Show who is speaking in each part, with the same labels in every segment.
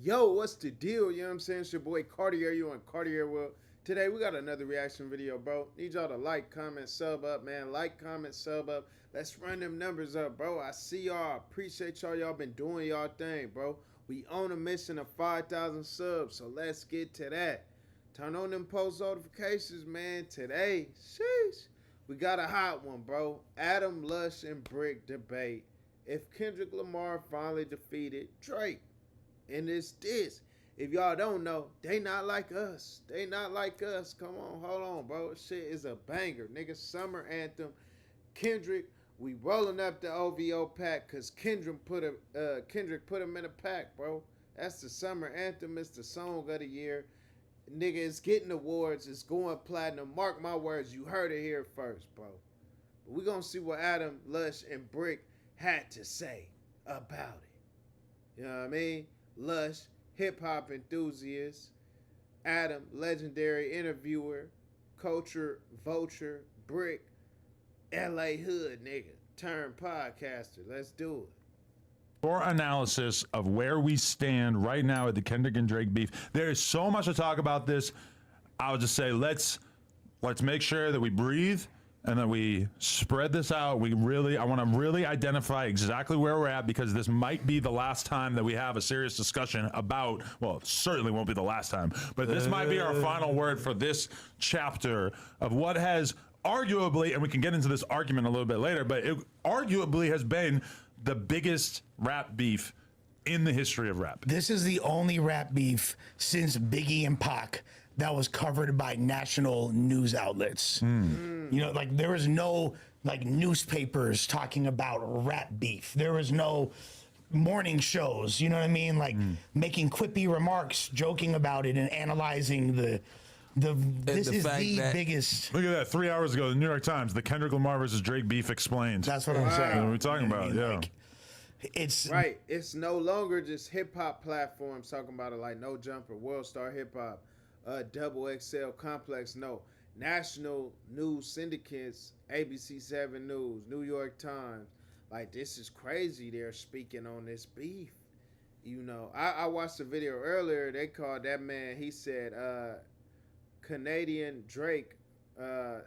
Speaker 1: Yo, what's the deal? You know what I'm saying? It's your boy Cartier, you on Cartier World. Today we got another reaction video, bro. Need y'all to like, comment, sub up, man. Like, comment, sub up. Let's run them numbers up, bro. I see y'all. Appreciate y'all. Y'all been doing y'all thing, bro. We on a mission of 5,000 subs, so let's get to that. Turn on them post notifications, man. Today, sheesh, we got a hot one, bro. Adam, Lush, and Bricc debate if Kendrick Lamar finally defeated Drake. And it's this. If y'all don't know, they not like us. They not like us. Come on, hold on, bro. Shit is a banger, nigga. Summer anthem. Kendrick, we rolling up the OVO pack because Kendrick put him in a pack, bro. That's the summer anthem. It's the song of the year. Nigga, it's getting awards. It's going platinum. Mark my words. You heard it here first, bro. But we gonna see what Adam, Lush, and Bricc had to say about it. You know what I mean? Lush, hip-hop enthusiast. Adam, legendary interviewer. Culture vulture. Bricc, LA hood nigga turned podcaster. Let's do it.
Speaker 2: For analysis of where we stand right now at the Kendrick and Drake beef. There is so much to talk about this. I would just say let's make sure that we breathe and that we spread this out. I want to really identify exactly where we're at, because this might be the last time that we have a serious discussion about, well, it certainly won't be the last time, but this might be our final word for this chapter of what has arguably, and we can get into this argument a little bit later, but it arguably has been the biggest rap beef in the history of rap.
Speaker 3: This is the only rap beef since Biggie and Pac that was covered by national news outlets. You know, like there was no like newspapers talking about rap beef. There was no morning shows, you know what I mean? Like making quippy remarks, joking about it and analyzing this is the biggest.
Speaker 2: Look at that, 3 hours ago, the New York Times, the Kendrick Lamar versus Drake beef explained.
Speaker 3: That's what I'm saying.
Speaker 2: What are we talking about? Yeah.
Speaker 3: Like, it's
Speaker 1: right. It's no longer just hip hop platforms talking about it like No Jumper, World Star Hip Hop, Double XL Complex. No, national news syndicates, ABC 7 News, New York Times. Like, this is crazy. They're speaking on this beef. You know, I watched a video earlier. They called that man. He said, Canadian Drake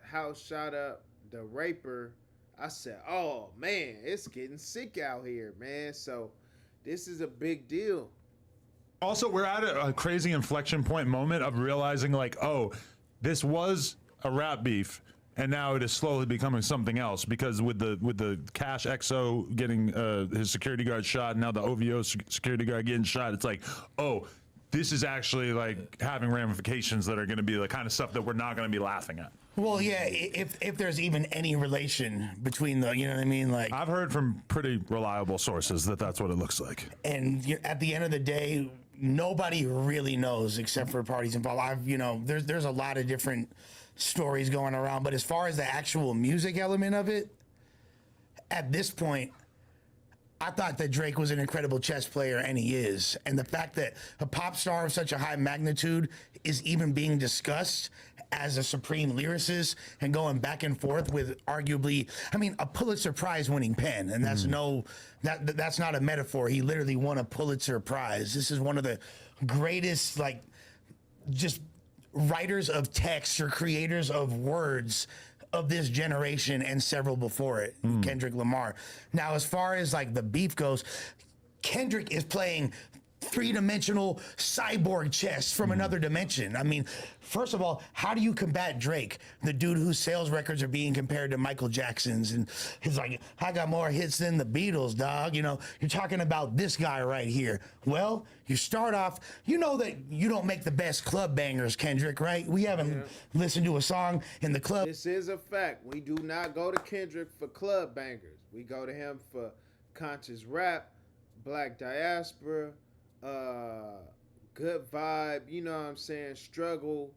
Speaker 1: house shot up the raper. I said, oh man, it's getting sick out here, man. So this is a big deal.
Speaker 2: Also, we're at a crazy inflection point moment of realizing, like, oh, this was a rap beef, and now it is slowly becoming something else, because with the Cash XO getting his security guard shot, and now the OVO security guard getting shot, it's like, oh, this is actually like having ramifications that are going to be the kind of stuff that we're not going to be laughing at.
Speaker 3: well, yeah. If there's even any relation between the, you know what I mean, like
Speaker 2: I've heard from pretty reliable sources that that's what it looks like.
Speaker 3: And at the end of the day, nobody really knows except for parties involved. There's a lot of different stories going around, but as far as the actual music element of it, at this point, I thought that Drake was an incredible chess player, and he is. And the fact that a pop star of such a high magnitude is even being discussed as a supreme lyricist and going back and forth with arguably, a Pulitzer Prize winning pen. And that's that's not a metaphor. He literally won a Pulitzer Prize. This is one of the greatest, like, just writers of text or creators of words of this generation and several before it, Kendrick Lamar. Now, as far as like the beef goes, Kendrick is playing three-dimensional cyborg chess from another dimension. First of all, how do you combat Drake, the dude whose sales records are being compared to Michael Jackson's, and he's like, I got more hits than the Beatles, dog. You're talking about this guy right here. Well, you start off, you know that you don't make the best club bangers, Kendrick, right? We haven't listened to a song in the club.
Speaker 1: This is a fact. We do not go to Kendrick for club bangers. We go to him for conscious rap, black diaspora, good vibe, you know what I'm saying, struggle,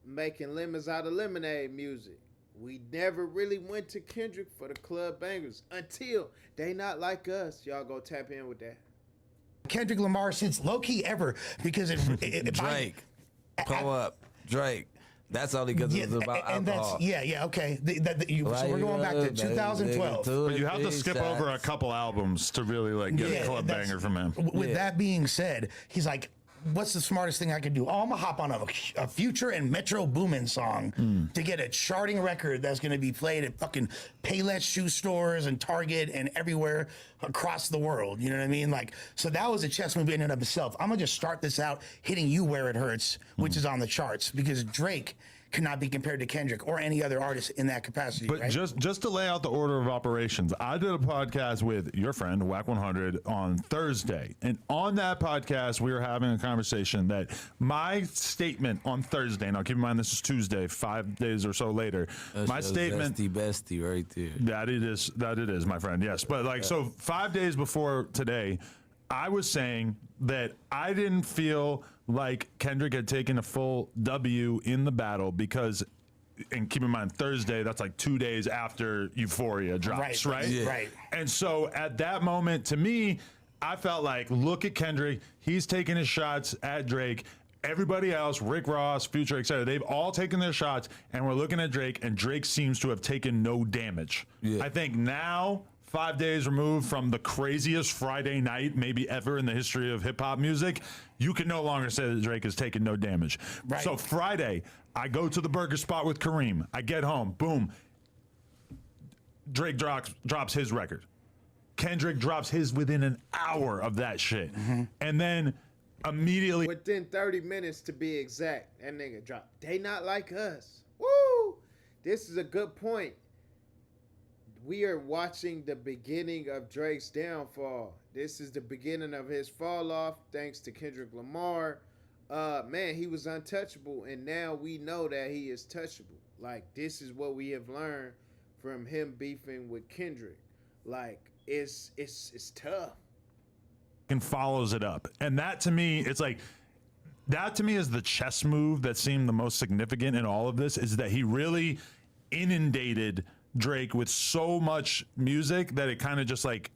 Speaker 1: making lemons out of lemonade music. We never really went to Kendrick for the club bangers until They Not Like Us. Y'all go tap in with that.
Speaker 3: Kendrick Lamar since low-key ever, because
Speaker 4: Drake, pull up, Drake. That's only because it was about
Speaker 3: and
Speaker 4: alcohol.
Speaker 3: okay. So we're going back to 2012.
Speaker 2: But you have to skip over a couple albums to really like get a club banger from him.
Speaker 3: With that being said, he's like, what's the smartest thing I could do? Oh, I'm gonna hop on a Future and Metro Boomin song to get a charting record that's gonna be played at fucking Payless shoe stores and Target and everywhere across the world. You know what I mean? Like, so that was a chess move in and of itself. I'm gonna just start this out hitting You Where It Hurts, which is on the charts, because Drake cannot be compared to Kendrick or any other artist in that capacity.
Speaker 2: But
Speaker 3: right?
Speaker 2: just to lay out the order of operations, I did a podcast with your friend Whack 100 on Thursday, and on that podcast we were having a conversation that my statement on Thursday. Now keep in mind this is Tuesday, 5 days or so later.
Speaker 4: That's
Speaker 2: my statement,
Speaker 4: bestie right there.
Speaker 2: that it is, my friend. Yes, but like so, 5 days before today, I was saying that I didn't feel like Kendrick had taken a full W in the battle because, and keep in mind, Thursday, that's like 2 days after Euphoria drops, right?
Speaker 4: Yeah.
Speaker 3: Right.
Speaker 2: And so at that moment, to me, I felt like, look at Kendrick. He's taking his shots at Drake. Everybody else, Rick Ross, Future, etc., they've all taken their shots, and we're looking at Drake, and Drake seems to have taken no damage.
Speaker 4: Yeah.
Speaker 2: I think now, 5 days removed from the craziest Friday night maybe ever in the history of hip hop music, you can no longer say that Drake has taken no damage.
Speaker 3: Right.
Speaker 2: So Friday, I go to the burger spot with Kareem. I get home, boom. Drake drops his record. Kendrick drops his within an hour of that shit. And then immediately
Speaker 1: Within 30 minutes to be exact, that nigga dropped. They not like us. Woo! This is a good point. We are watching the beginning of Drake's downfall. This is the beginning of his fall off, thanks to Kendrick Lamar. Man, he was untouchable, and now we know that he is touchable. Like, this is what we have learned from him beefing with Kendrick. Like, it's tough.
Speaker 2: and follows it up. And that to me, it's like, that to me is the chess move that seemed the most significant in all of this, is that he really inundated Drake with so much music that it kind of just like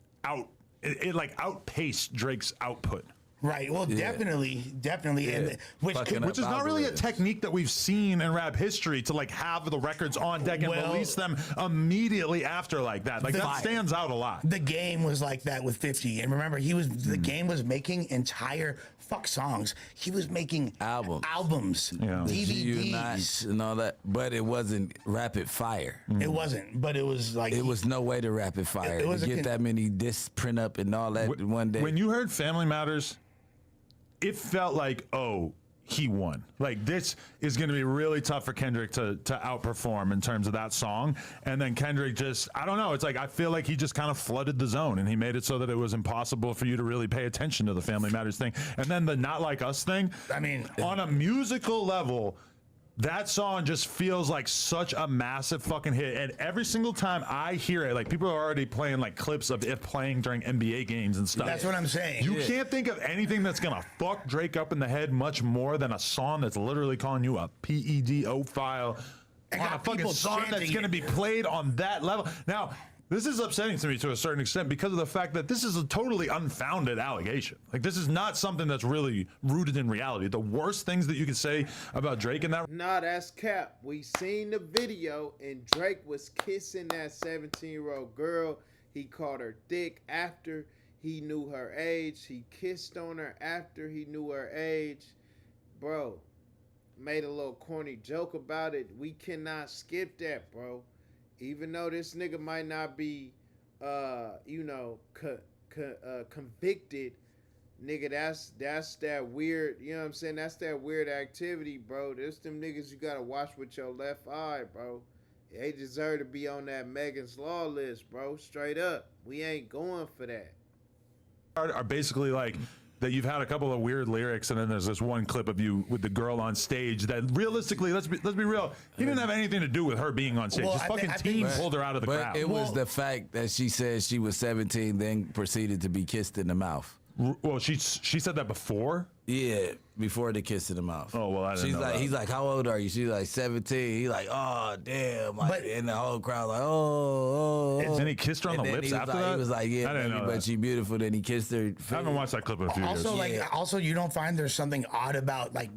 Speaker 2: it like outpaced Drake's output.
Speaker 3: Right. Well, definitely.
Speaker 4: Yeah.
Speaker 3: And which
Speaker 4: Fucking
Speaker 2: Which is not really a technique that we've seen in rap history, to like have the records on deck and release them immediately after like that. Like that stands out a lot.
Speaker 3: the Game was like that with 50. And remember, the Game was making entire songs. He was making albums,
Speaker 2: Yeah.
Speaker 3: DVDs.
Speaker 4: and all that, but it wasn't rapid fire.
Speaker 3: It wasn't, but it was like
Speaker 4: It was no way to rapid fire.
Speaker 3: It was
Speaker 4: to
Speaker 3: a
Speaker 4: get that many discs print up and all that one day.
Speaker 2: When you heard Family Matters, it felt like, oh, he won. Like, this is going to be really tough for Kendrick to outperform in terms of that song. And then Kendrick just, I don't know, it's like I feel like he just kind of flooded the zone, and he made it so that it was impossible for you to really pay attention to the Family Matters thing. And then the Not Like Us thing,
Speaker 3: I mean,
Speaker 2: on a musical level, that song just feels like such a massive fucking hit. And every single time I hear it, like, people are already playing like clips of it playing during NBA games and stuff.
Speaker 3: that's what I'm saying.
Speaker 2: You can't think of anything that's gonna fuck Drake up in the head much more than a song that's literally calling you a PEDO file on a
Speaker 3: got
Speaker 2: fucking
Speaker 3: people
Speaker 2: song that's
Speaker 3: chanting
Speaker 2: gonna
Speaker 3: it.
Speaker 2: be played on that level. Now, this is upsetting to me to a certain extent because of the fact that this is a totally unfounded allegation. Like, this is not something that's really rooted in reality. The worst things that you could say about Drake in that.
Speaker 1: Nah, that's cap. We seen the video, and Drake was kissing that 17-year-old girl. He called her thick after he knew her age. He kissed on her after he knew her age. Bro, made a little corny joke about it. We cannot skip that, bro. Even though this nigga might not be, convicted, nigga, that's that weird, you know what I'm saying? That's that weird activity, bro. There's them niggas you gotta watch with your left eye, bro. They deserve to be on that Megan's Law list, bro. Straight up. We ain't going for that.
Speaker 2: Are basically like that you've had a couple of weird lyrics, and then there's this one clip of you with the girl on stage that realistically, let's be real, he didn't have anything to do with her being on stage.
Speaker 3: Well,
Speaker 2: His fucking team pulled her out of the
Speaker 4: but
Speaker 2: crowd.
Speaker 4: it was the fact that she said she was 17, then proceeded to be kissed in the mouth.
Speaker 2: Well, she said that before.
Speaker 4: Yeah, before the kiss in the mouth.
Speaker 2: Oh, well, I didn't
Speaker 4: She's
Speaker 2: know
Speaker 4: like,
Speaker 2: that.
Speaker 4: he's like, how old are you? She's like 17. He's like, oh damn, like,
Speaker 3: But-
Speaker 4: and the whole crowd like, oh.
Speaker 2: Then he kissed her on
Speaker 4: And
Speaker 2: the
Speaker 4: then
Speaker 2: lips
Speaker 4: he was
Speaker 2: after
Speaker 4: like,
Speaker 2: that?
Speaker 4: He was like, yeah,
Speaker 2: I didn't
Speaker 4: baby,
Speaker 2: know
Speaker 4: but
Speaker 2: that.
Speaker 4: she beautiful. Then he kissed her.
Speaker 2: I haven't watched that clip in a few years.
Speaker 3: Also, you don't find there's something odd about like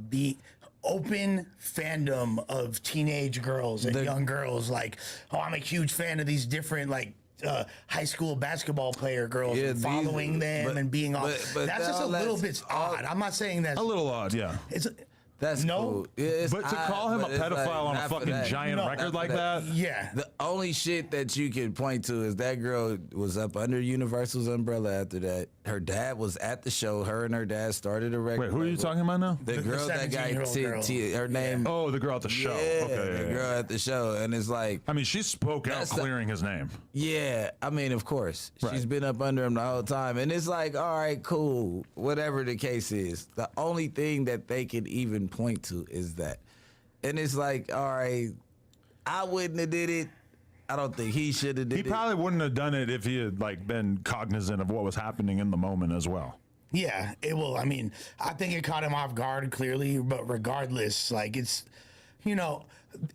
Speaker 3: open fandom of teenage girls and young girls. Like, oh, I'm a huge fan of these different like high school basketball player girls, and following them and being all. That's just a little bit odd. I'm not saying that's
Speaker 2: a little odd, yeah.
Speaker 3: It's
Speaker 4: That's cool. Yeah,
Speaker 2: but to call him a pedophile on a fucking giant record like that?
Speaker 3: Yeah.
Speaker 4: The only shit that you can point to is that girl was up under Universal's umbrella after that. Her dad was at the show. Her and her dad started a record.
Speaker 2: Wait, who are you talking about now?
Speaker 4: The girl that got
Speaker 3: 17-year-old girl.
Speaker 4: her name.
Speaker 2: Oh, the girl at the show. Okay,
Speaker 4: the girl at the show. And it's like,
Speaker 2: I mean, she spoke out clearing his name.
Speaker 4: yeah, I mean, of course.
Speaker 2: Right.
Speaker 4: She's been up under him the whole time. And it's like, all right, cool. Whatever the case is. The only thing that they can even point to is that. And it's like, all right, I wouldn't have did it. I don't think he should have did it.
Speaker 2: He probably wouldn't have done it if he had like been cognizant of what was happening in the moment as well.
Speaker 3: Yeah, it will. I mean, I think it caught him off guard clearly, but regardless, like it's, you know,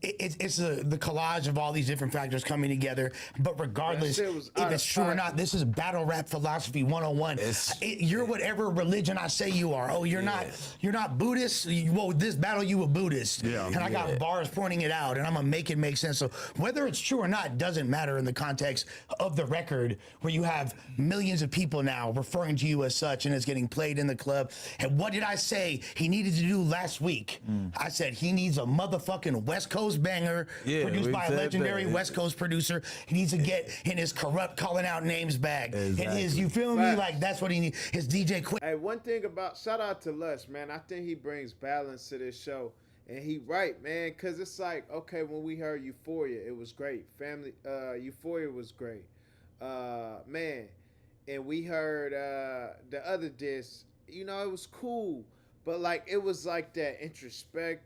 Speaker 3: it's the collage of all these different factors coming together. But regardless, if it's true or not, this is battle rap philosophy 101. You're whatever religion I say you are. Oh, you're not Buddhist. Well, this battle you a Buddhist.
Speaker 2: Yeah.
Speaker 3: And I got bars pointing it out, and I'm gonna make it make sense. So whether it's true or not doesn't matter in the context of the record, where you have millions of people now referring to you as such, and it's getting played in the club. And what did I say he needed to do last week? I said he needs a motherfucking West Coast banger produced by a legendary West Coast producer. He needs to get in his corrupt calling out names bag.
Speaker 4: Exactly.
Speaker 3: And his, you feel me? Like that's what he needs. His DJ Quick.
Speaker 1: Hey, one thing about, shout out to Lush, man. I think he brings balance to this show. And he right, man, because it's like, okay, when we heard Euphoria, it was great. Euphoria was great. Man. And we heard the other disc, you know, it was cool. But like, it was like that introspective,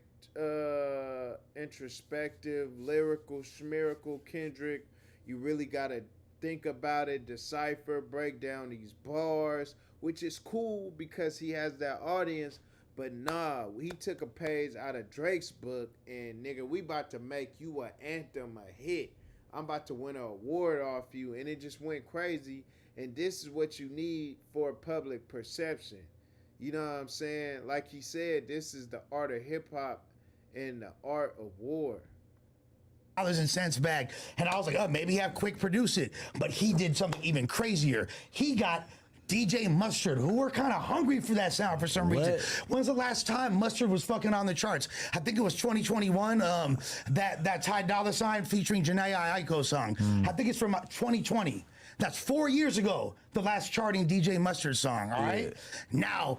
Speaker 1: lyrical, schmirical Kendrick. You really gotta think about it, decipher, break down these bars, which is cool because he has that audience. But nah, he took a page out of Drake's book, and nigga, we about to make you an anthem, a hit. I'm about to win an award off you, and it just went crazy. And this is what you need for public perception. You know what I'm saying? Like he said, this is the art of hip hop and the art of war.
Speaker 3: Dollars and cents bag, and I was like, oh, maybe have Quick produce it, but he did something even crazier. He got DJ Mustard, who were kind of hungry for that sound for some reason. When's the last time Mustard was fucking on the charts? I think it was 2021. That Ty Dolla $ign featuring Janae Aiko song. I think it's from 2020. That's 4 years ago, the last charting DJ Mustard song, all right? Now,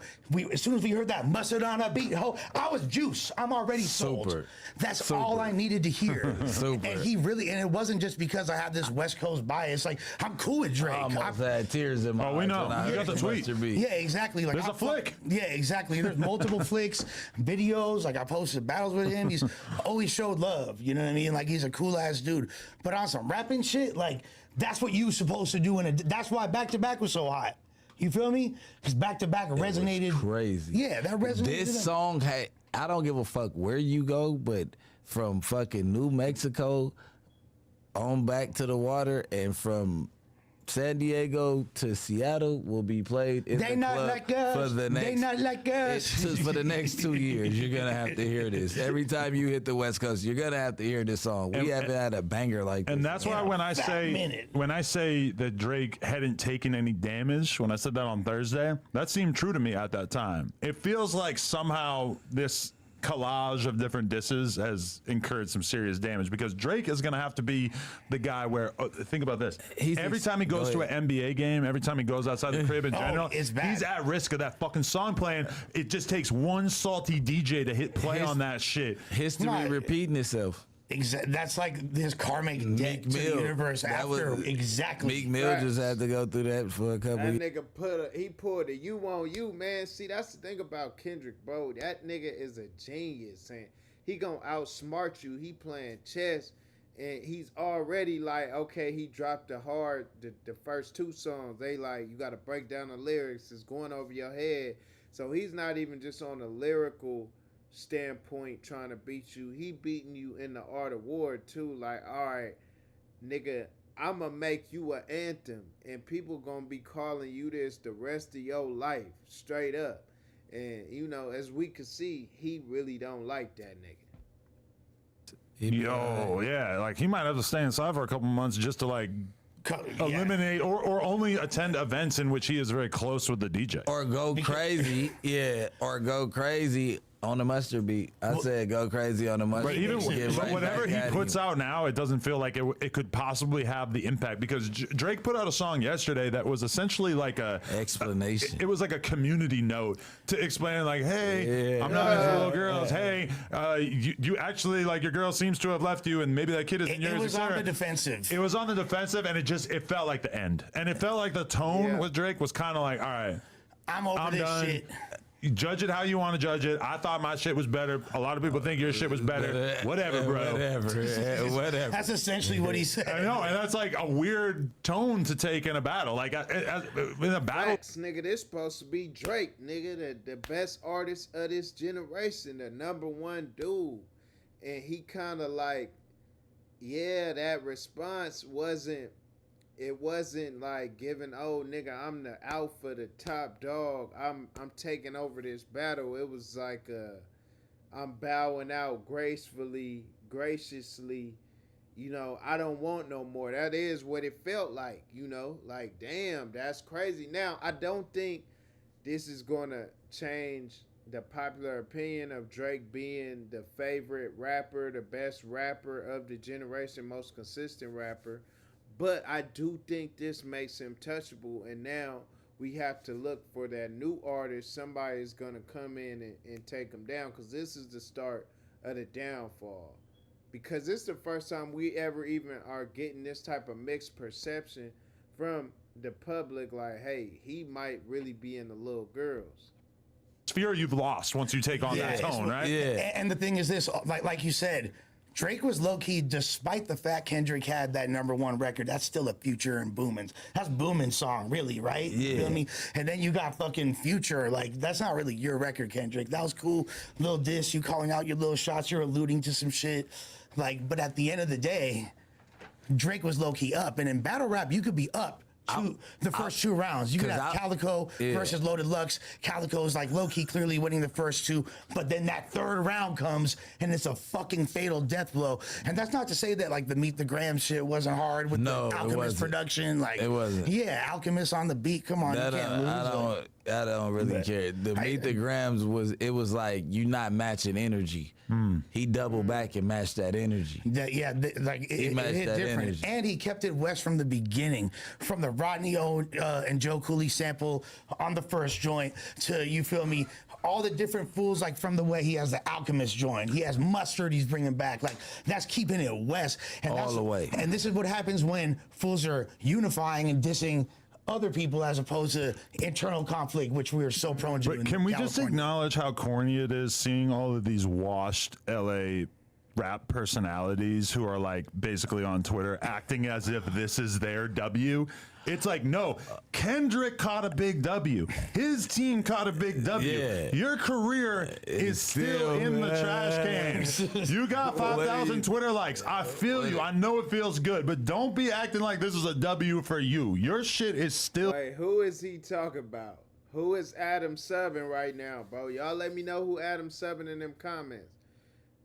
Speaker 3: as soon as we heard that Mustard on a beat, I was juice. I'm already sold. That's all I needed to hear. And he really, and it wasn't just because I have this West Coast bias. Like, I'm cool with Drake.
Speaker 4: I almost had tears in my eyes.
Speaker 2: Oh, we know. You got the tweet.
Speaker 3: Yeah, exactly. Like,
Speaker 2: There's a flick.
Speaker 3: Yeah, exactly. There's multiple flicks, videos. Like, I posted battles with him. He's always showed love. You know what I mean? Like, he's a cool ass dude. But on some rapping shit, like, that's what you were supposed to do. That's why Back to Back was so hot. You feel me? Because Back to Back resonated.
Speaker 4: Crazy.
Speaker 3: Yeah, that resonated.
Speaker 4: This song had, I don't give a fuck where you go, but from fucking New Mexico on back to the water, and from San Diego to Seattle will be played in
Speaker 3: They
Speaker 4: the
Speaker 3: not
Speaker 4: club
Speaker 3: like us.
Speaker 4: for the next.
Speaker 3: They not like us.
Speaker 4: For the next 2 years, you're gonna have to hear this. Every time you hit the West Coast, you're gonna have to hear this song. We haven't had a banger like this.
Speaker 2: And that's why when I say that Drake hadn't taken any damage, when I said that on Thursday, that seemed true to me at that time. It feels like somehow this collage of different disses has incurred some serious damage, because Drake is going to have to be the guy where, think about this, every time he goes to an NBA game, every time he goes outside the crib in general, he's at risk of that fucking song playing. It just takes one salty DJ to hit play on that shit.
Speaker 4: History repeating itself.
Speaker 3: That's like his karmic debt to the universe after
Speaker 4: Meek Mill just had to go through that for a couple
Speaker 1: That nigga he pulled a you on you, man. See, that's the thing about Kendrick, bro. That nigga is a genius, and he gonna outsmart you. He playing chess, and he's already like, okay, he dropped the first two songs. They like, you gotta break down the lyrics. It's going over your head. So he's not even just on the lyrical standpoint trying to beat you. He beating you in the art of war too. Like, all right, nigga, I'ma make you an anthem, and people gonna be calling you this the rest of your life, straight up. And you know, as we could see, he really don't like that nigga.
Speaker 2: Yo, yeah, like he might have to stay inside for a couple months just to like eliminate or only attend events in which he is very close with the DJ.
Speaker 4: Or go crazy, or go crazy on the mustard beat. I said go crazy on the mustard
Speaker 2: But
Speaker 4: beat.
Speaker 2: even but whatever he puts out now, it doesn't feel like it could possibly have the impact because Drake put out a song yesterday that was essentially like a
Speaker 4: explanation.
Speaker 2: It was like a community note to explain, like, hey, I'm not into little girls. Hey, you actually like your girl seems to have left you, and maybe that kid isn't yours.
Speaker 3: It was on the defensive.
Speaker 2: It was on the defensive, and it felt like the end, and it felt like the tone with Drake was kind of like, all right,
Speaker 3: I'm over this
Speaker 2: done.
Speaker 3: shit.
Speaker 2: You judge it how you want to judge it. I thought my shit was better. A lot of people think your shit was better. Whatever, bro.
Speaker 4: Whatever.
Speaker 3: That's essentially what he said.
Speaker 2: I know, and that's like a weird tone to take in a battle. Like in a battle,
Speaker 1: Facts, nigga, this supposed to be Drake, nigga, the best artist of this generation, the #1 dude. And he kind of like, yeah, that response wasn't like giving, oh nigga, I'm the alpha, the top dog. I'm taking over this battle. It was like I'm bowing out graciously. You know, I don't want no more. That is what it felt like, you know? Like, damn, that's crazy. Now, I don't think this is gonna change the popular opinion of Drake being the favorite rapper, the best rapper of the generation, most consistent rapper. But I do think this makes him touchable, and now we have to look for that new artist. Somebody is going to come in and take him down, because this is the start of the downfall. Because this is the first time we ever even are getting this type of mixed perception from the public, like, hey, he might really be into little girls.
Speaker 2: Fear you've lost once you take on that tone, right?
Speaker 3: Yeah. And the thing is this, like you said, Drake was low-key, despite the fact Kendrick had that #1 record, that's still a Future and Boomin's. That's Boomin's song, really, right?
Speaker 4: Yeah.
Speaker 3: You feel me? And then you got fucking Future. Like, that's not really your record, Kendrick. That was cool. Little diss, you calling out your little shots, you're alluding to some shit. Like, but at the end of the day, Drake was low-key up. And in battle rap, you could be up the first 2 rounds. You could have Calico versus Loaded Lux. Calico's like low-key clearly winning the first 2, but then that 3rd round comes and it's a fucking fatal death blow. And that's not to say that like the Meet the Graham shit wasn't hard with the Alchemist production. Like,
Speaker 4: it wasn't.
Speaker 3: Yeah, Alchemist on the beat. Come on, you can't lose.
Speaker 4: I don't really care. The Meet the Grams was like you not matching energy. He doubled back and matched that energy.
Speaker 3: It hit different.
Speaker 4: Energy.
Speaker 3: And he kept it West from the beginning, from the Rodney O and Joe Cooley sample on the first joint to, you feel me, all the different fools, like from the way he has the Alchemist joint. He has Mustard he's bringing back. Like, that's keeping it West. And
Speaker 4: all the way.
Speaker 3: And this is what happens when fools are unifying and dissing other people as opposed to internal conflict, which we are so prone to.
Speaker 2: But can we just acknowledge how corny it is seeing all of these washed LA rap personalities who are like basically on Twitter acting as if this is their W? It's like, no, Kendrick caught a big W. His team caught a big W.
Speaker 4: Yeah.
Speaker 2: Your career is still in the trash cans. You got 5,000 Twitter likes. I feel you. I know it feels good, but don't be acting like this is a W for you. Your shit is still.
Speaker 1: Wait, who is he talking about? Who is Adam subbing right now, bro? Y'all let me know who Adam subbing in them comments.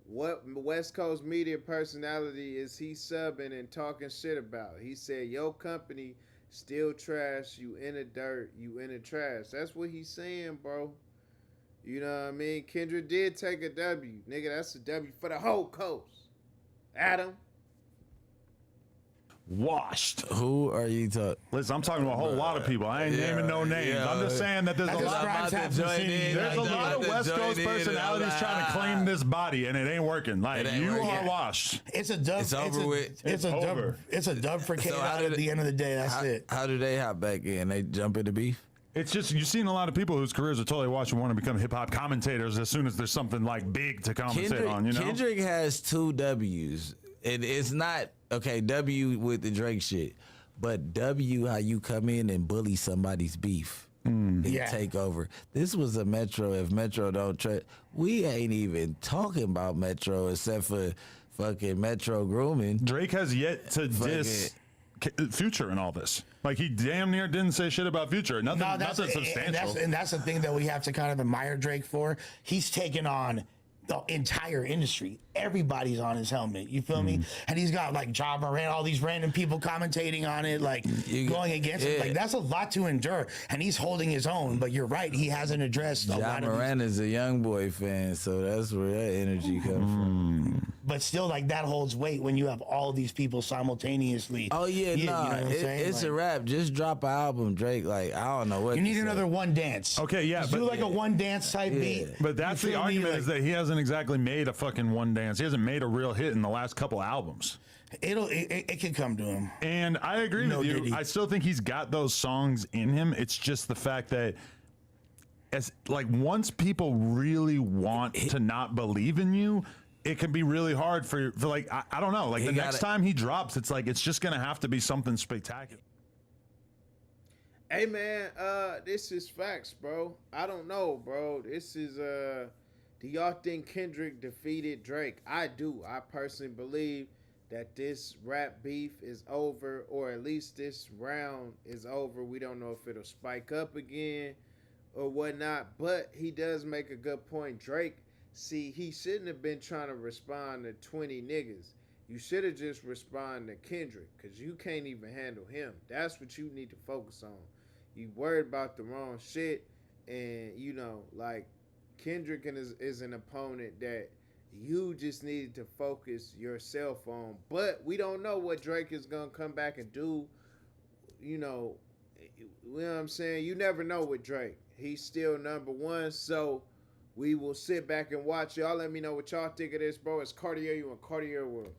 Speaker 1: What West Coast media personality is he subbing and talking shit about? He said, your company still trash, you in the dirt, you in the trash. That's what he's saying, bro. You know what I mean? Kendrick did take a W. Nigga, that's a W for the whole coast. Adam.
Speaker 2: Washed.
Speaker 4: Who are you talking?
Speaker 2: Listen, I'm talking to a whole lot of people. I ain't naming no names. I'm just saying that there's a lot. There's a lot of West Coast personalities trying to claim this body, and it ain't working. Like, you are washed.
Speaker 3: It's a dub.
Speaker 4: It's over with.
Speaker 3: It's a
Speaker 2: over.
Speaker 3: dub. It's a dub for K-Dot at the end of the day. That's it.
Speaker 4: How do they hop back in? They jump into beef?
Speaker 2: It's just, you've seen a lot of people whose careers are totally washed and want to become hip-hop commentators as soon as there's something like big to commentate on, you know?
Speaker 4: Kendrick has 2 W's. And it's not, okay, W with the Drake shit, but W how you come in and bully somebody's beef and take over. This was a Metro. If Metro don't we ain't even talking about Metro except for fucking Metro grooming.
Speaker 2: Drake has yet to diss Future in all this. Like, he damn near didn't say shit about Future. Nothing,
Speaker 3: No,
Speaker 2: nothing substantial.
Speaker 3: And that's the thing that we have to kind of admire Drake for. He's taken on the entire industry. Everybody's on his helmet. You feel me? And he's got like Ja Morant, all these random people commentating on it, like going against it. Like, that's a lot to endure. And he's holding his own. But you're right, he hasn't addressed a
Speaker 4: Ja
Speaker 3: lot of
Speaker 4: Morant is a young boy fan, so that's where that energy comes from.
Speaker 3: But still, like, that holds weight when you have all these people simultaneously.
Speaker 4: Oh yeah,
Speaker 3: you
Speaker 4: nah,
Speaker 3: know what I'm saying?
Speaker 4: it's
Speaker 3: Like,
Speaker 4: a wrap. Just drop an album, Drake. Like, I don't know what
Speaker 3: you need
Speaker 4: to say.
Speaker 3: another one dance.
Speaker 2: Okay, yeah,
Speaker 3: Just
Speaker 2: but
Speaker 3: do like a one dance type beat.
Speaker 2: But that's
Speaker 3: You
Speaker 2: the
Speaker 3: feel me?
Speaker 2: argument,
Speaker 3: Like,
Speaker 2: is that he hasn't exactly made a fucking one dance. He hasn't made a real hit in the last couple albums.
Speaker 3: it could come to him.
Speaker 2: And I agree
Speaker 3: No
Speaker 2: with you.
Speaker 3: diddy.
Speaker 2: I still think he's got those songs in him. It's just the fact that once people really want to not believe in you, it can be really hard for like, I don't know, like the next time he drops, it's like, it's just gonna have to be something spectacular.
Speaker 1: Hey man, this is facts, bro. I don't know, bro. This is do y'all think Kendrick defeated Drake? I do. I personally believe that this rap beef is over, or at least this round is over. We don't know if it'll spike up again or whatnot, but he does make a good point. Drake, see, he shouldn't have been trying to respond to 20 niggas. You should have just responded to Kendrick, because you can't even handle him. That's what you need to focus on. You worried about the wrong shit, and, you know, like, Kendrick is an opponent that you just needed to focus yourself on. But we don't know what Drake is going to come back and do. You know what I'm saying? You never know with Drake. He's still number one, so we will sit back and watch. Y'all let me know what y'all think of this, bro. It's Cartier, you in Cartier World.